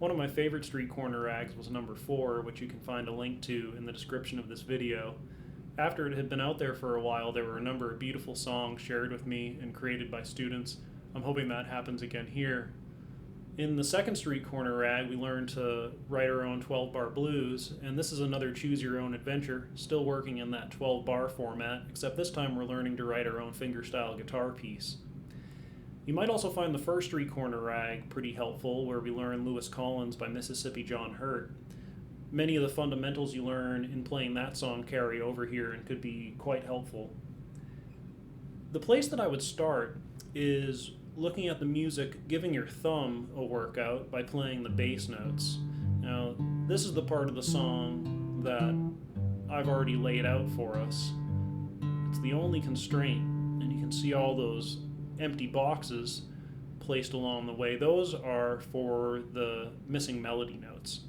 One of my favorite street corner rags was number 4, which you can find a link to in the description of this video. After it had been out there for a while, there were a number of beautiful songs shared with me and created by students. I'm hoping that happens again here. In the second street corner rag, we learned to write our own 12-bar blues, and this is another choose-your-own adventure, still working in that 12-bar format, except this time we're learning to write our own fingerstyle guitar piece. You might also find the first street corner rag pretty helpful, where we learn Lewis Collins by Mississippi John Hurt. Many of the fundamentals you learn in playing that song carry over here and could be quite helpful. The place that I would start is looking at the music, giving your thumb a workout by playing the bass notes. Now, this is the part of the song that I've already laid out for us. It's the only constraint, and you can see all those empty boxes placed along the way. Those are for the missing melody notes.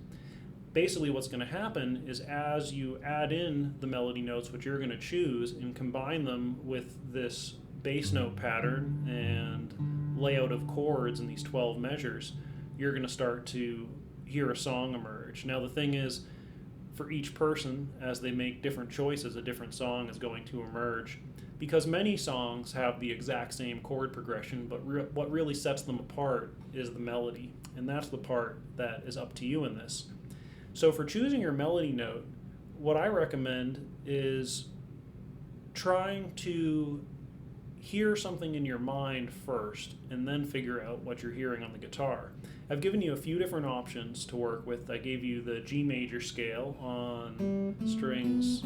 Basically what's going to happen is as you add in the melody notes which you're going to choose and combine them with this bass note pattern and layout of chords in these 12 measures, you're going to start to hear a song emerge. Now the thing is, for each person, as they make different choices, a different song is going to emerge. Because many songs have the exact same chord progression, but what really sets them apart is the melody, and that's the part that is up to you in this. So for choosing your melody note, what I recommend is trying to hear something in your mind first and then figure out what you're hearing on the guitar. I've given you a few different options to work with. I gave you the G major scale on strings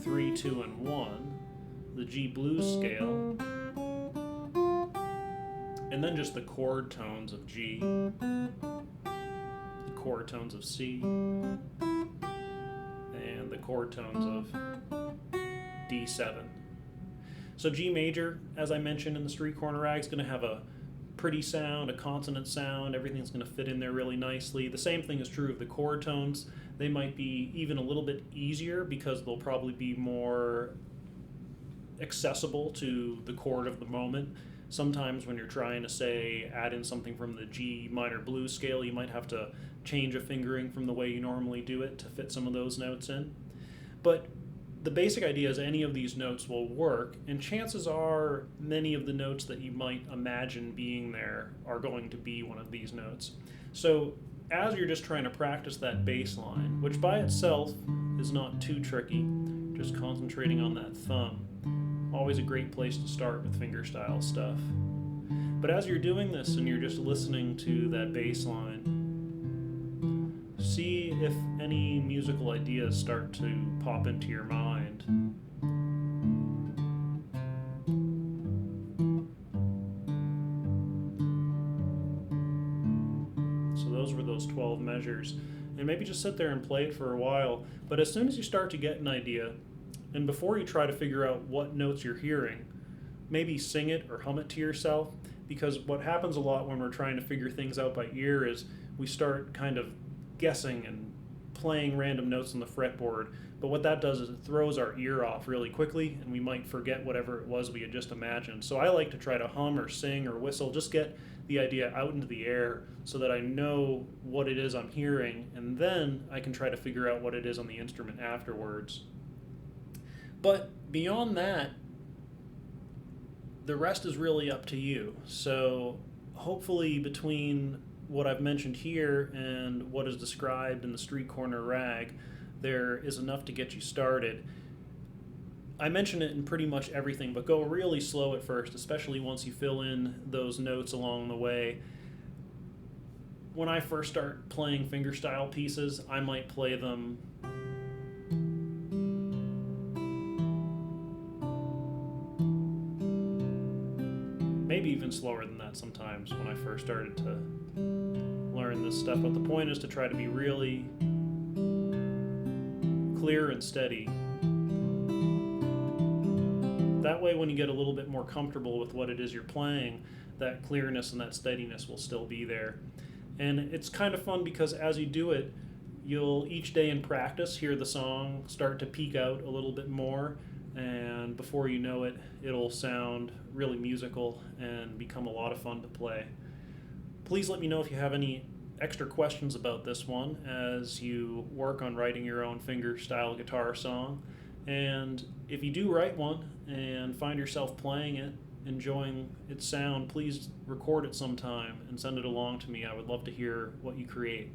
3, 2, and 1, the G blues scale, and then just the chord tones of G, the chord tones of C, and the chord tones of D7. So G major, as I mentioned in the street corner rag, is going to have a pretty sound, a consonant sound. Everything's going to fit in there really nicely. The same thing is true of the chord tones. They might be even a little bit easier because they'll probably be more accessible to the chord of the moment. Sometimes when you're trying to, say, add in something from the G minor blues scale, you might have to change a fingering from the way you normally do it to fit some of those notes in. But the basic idea is any of these notes will work, and chances are many of the notes that you might imagine being there are going to be one of these notes. So as you're just trying to practice that bass line, which by itself is not too tricky, just concentrating on that thumb, always a great place to start with fingerstyle stuff. But as you're doing this and you're just listening to that bass line, see if any musical ideas start to pop into your mind. So those were those 12 measures. And maybe just sit there and play it for a while. But as soon as you start to get an idea, and before you try to figure out what notes you're hearing, maybe sing it or hum it to yourself. Because what happens a lot when we're trying to figure things out by ear is we start kind of guessing and playing random notes on the fretboard, but what that does is it throws our ear off really quickly and we might forget whatever it was we had just imagined. So I like to try to hum or sing or whistle, just get the idea out into the air so that I know what it is I'm hearing, and then I can try to figure out what it is on the instrument afterwards. But beyond that, the rest is really up to you. So hopefully between what I've mentioned here and what is described in the street corner rag, there is enough to get you started. I mention it in pretty much everything, but go really slow at first, especially once you fill in those notes along the way. When I first start playing fingerstyle pieces, I might play them maybe even slower than that sometimes when I first started to learn this stuff, but the point is to try to be really clear and steady. That way when you get a little bit more comfortable with what it is you're playing, that clearness and that steadiness will still be there. And it's kind of fun because as you do it, you'll each day in practice hear the song start to peak out a little bit more, and before you know it, it'll sound really musical and become a lot of fun to play. Please let me know if you have any extra questions about this one as you work on writing your own fingerstyle guitar song. And if you do write one and find yourself playing it, enjoying its sound, please record it sometime and send it along to me. I would love to hear what you create.